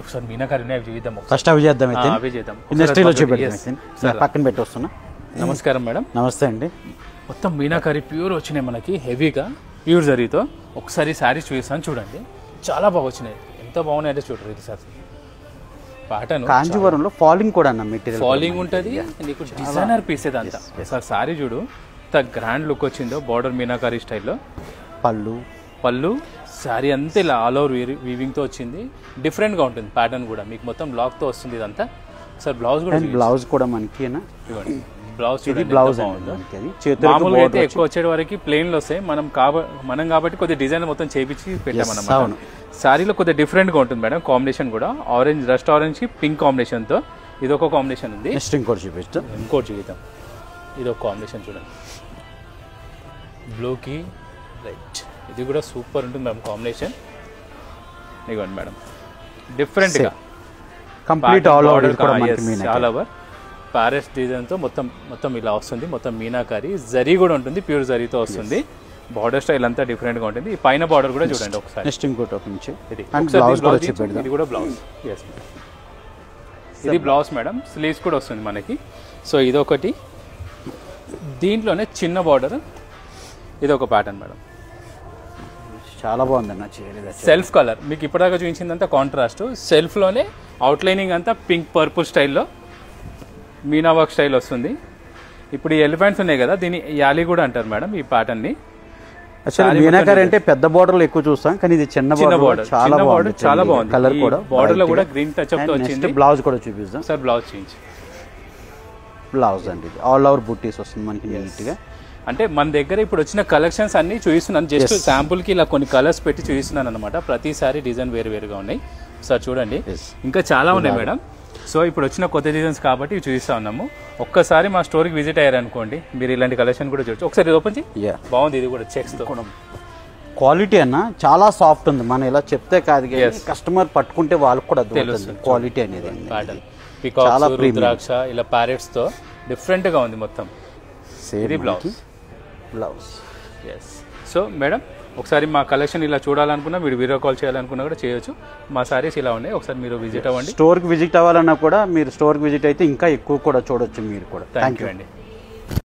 ఒకసారి మీనాకారి చూద్దాం. ఫస్ట్ అవి చేద్దాం అయితే. అవి చేద్దాం. ఇండస్ట్రీలో చూపెడతాం. పక్కన పెట్టి వస్తున్నా. నమస్కారం మేడం. నమస్తే అండి. మొత్తం మీనాకారి ప్యూర్ వచ్చినాయి మనకి, హెవీగా ప్యూర్ జరీతో. ఒకసారి శారీ చూపిస్తాను చూడండి, చాలా బాగా వచ్చినాయి. ఎంత బాగున్నాయి అంటే చూడండి. ఇది సార్ ప్యాటర్న్ కాంజీవరంలో ఫాలింగ్ కూడా అన్న మెటీరియల్ ఫాలింగ్ ఉంటుంది. నీకు డిజైనర్ పీస్ ఇదంతా. సార్ శారీ చూడు ఎంత గ్రాండ్ లుక్ వచ్చిందో, బార్డర్ మీనాకారి స్టైల్లో. పళ్ళు శారీ అంతా ఇలా ఆల్ ఓవర్ వీవింగ్తో వచ్చింది. డిఫరెంట్గా ఉంటుంది ప్యాటర్న్ కూడా. మీకు మొత్తం బ్లాక్తో వస్తుంది ఇదంతా. సార్ బ్లౌజ్ కూడా మనకి బ్లౌజ్ మామూలుగా అయితే ఎక్కువ వచ్చే వరకు ప్లెయిన్లు వస్తాయి. మనం కాబట్టి కొద్దిగా డిజైన్ మొత్తం చేపించి పెట్టామన్నమాట. శారీలో కొద్దిగా డిఫరెంట్గా ఉంటుంది మేడం. కాంబినేషన్ కూడా ఆరెంజ్, రస్ట్ ఆరెంజ్ కి పింక్ కాంబినేషన్తో ఇది ఒక కాంబినేషన్ ఉంది. ఇంకోటి చూద్దాం. ఇది ఒక కాంబినేషన్ చూడండి, బ్లూకి రైట్. ఇది కూడా సూపర్ ఉంటుంది మేడం కాంబినేషన్. ఇదిగోండి మేడం, డిఫరెంట్గా కంప్లీట్ ఆల్ ఓవర్ ప్యారెస్ డిజైన్తో మొత్తం ఇలా వస్తుంది. మొత్తం మీనాకారి జరీ కూడా ఉంటుంది, ప్యూర్ జరీతో వస్తుంది. బార్డర్ స్టైల్ అంతా డిఫరెంట్గా ఉంటుంది. ఈ పైన బార్డర్ కూడా చూడండి ఒకసారి. ఇది కూడా బ్లౌజ్. ఇది బ్లౌజ్ మేడం. స్లీవ్స్ కూడా వస్తుంది మనకి. సో ఇదొకటి. దీంట్లోనే చిన్న బార్డర్. ఇది ఒక ప్యాటర్న్ మేడం, చాలా బాగుందన్న. సెల్ఫ్ కలర్ మీకు ఇప్పటిదాకా చూపించిందంతా కాంట్రాస్ట్. సెల్ఫ్లోనే అవుట్లైనింగ్ అంతా పింక్ పర్పుల్ స్టైల్లో మీనా వర్క్ స్టైల్ వస్తుంది. ఇప్పుడు ఈ ఎలిఫెంట్స్ ఉన్నాయి కదా, దీన్ని యాలీ కూడా అంటారు మేడం ఈ ప్యాటర్న్ ని. మీనాకారి అంటే పెద్ద బార్డర్ ఎక్కువ చూస్తాం, కానీ ఇది చిన్న బార్డర్ చాలా బాగుంది. కలర్ కూడా బార్డర్ లో కూడా గ్రీన్ టచ్ అప్ తో వచ్చింది. బ్లౌజ్ కూడా చూపిస్తాం సార్. బ్లౌజ్ చేంజ్ బ్లౌజ్ అండి, ఆల్ ఓవర్ బుట్టీస్ వస్తుంది మనకి నీట్ గా. అంటే మన దగ్గర ఇప్పుడు వచ్చిన కలెక్షన్స్ అన్ని చూపిస్తున్నాను. జస్ట్ శాంపుల్ కి ఇలా కొన్ని కలర్స్ పెట్టి చూపిస్తున్నాను అనమాట. ప్రతిసారి డిజైన్ వేరుగా ఉన్నాయి. సార్ చూడండి, ఇంకా చాలా ఉన్నాయి మేడం. సో ఇప్పుడు వచ్చిన కొత్త డిజైన్స్ కాబట్టి ఇవి చూపిస్తా ఉన్నాము. ఒక్కసారి మా స్టోర్కి విజిట్ అయ్యారనుకోండి, మీరు ఇలాంటి కలెక్షన్ కూడా చూడొచ్చు. ఒకసారి ఓపెన్ చేయి. బాగుంది. ఇది కూడా చెక్స్ తో క్వాలిటీ అన్న చాలా సాఫ్ట్ ఉంది. మనం ఇలా చెప్తే కాదు, కస్టమర్ పట్టుకుంటే వాళ్ళకి కూడా తెలుస్తుంది క్వాలిటీ అనేది. పికాక్స్, రుద్రాక్ష, ఇలా ప్యారెట్స్ తో డిఫరెంట్ గా ఉంది మొత్తం. ఇది బ్లౌజ్. సో మేడం, ఒకసారి మా కలెక్షన్ ఇలా చూడాలనుకున్నా, మీరు వీడియో కాల్ చేయాలనుకున్నా కూడా చేయొచ్చు. మా సారీస్ ఇలా ఉన్నాయి. ఒకసారి మీరు విజిట్ అవ్వండి. స్టోర్కి విజిట్ అవ్వాలన్నా కూడా మీరు స్టోర్కి విజిట్ అయితే ఇంకా ఎక్కువ కూడా చూడొచ్చు మీరు కూడా. థ్యాంక్ యూ అండి.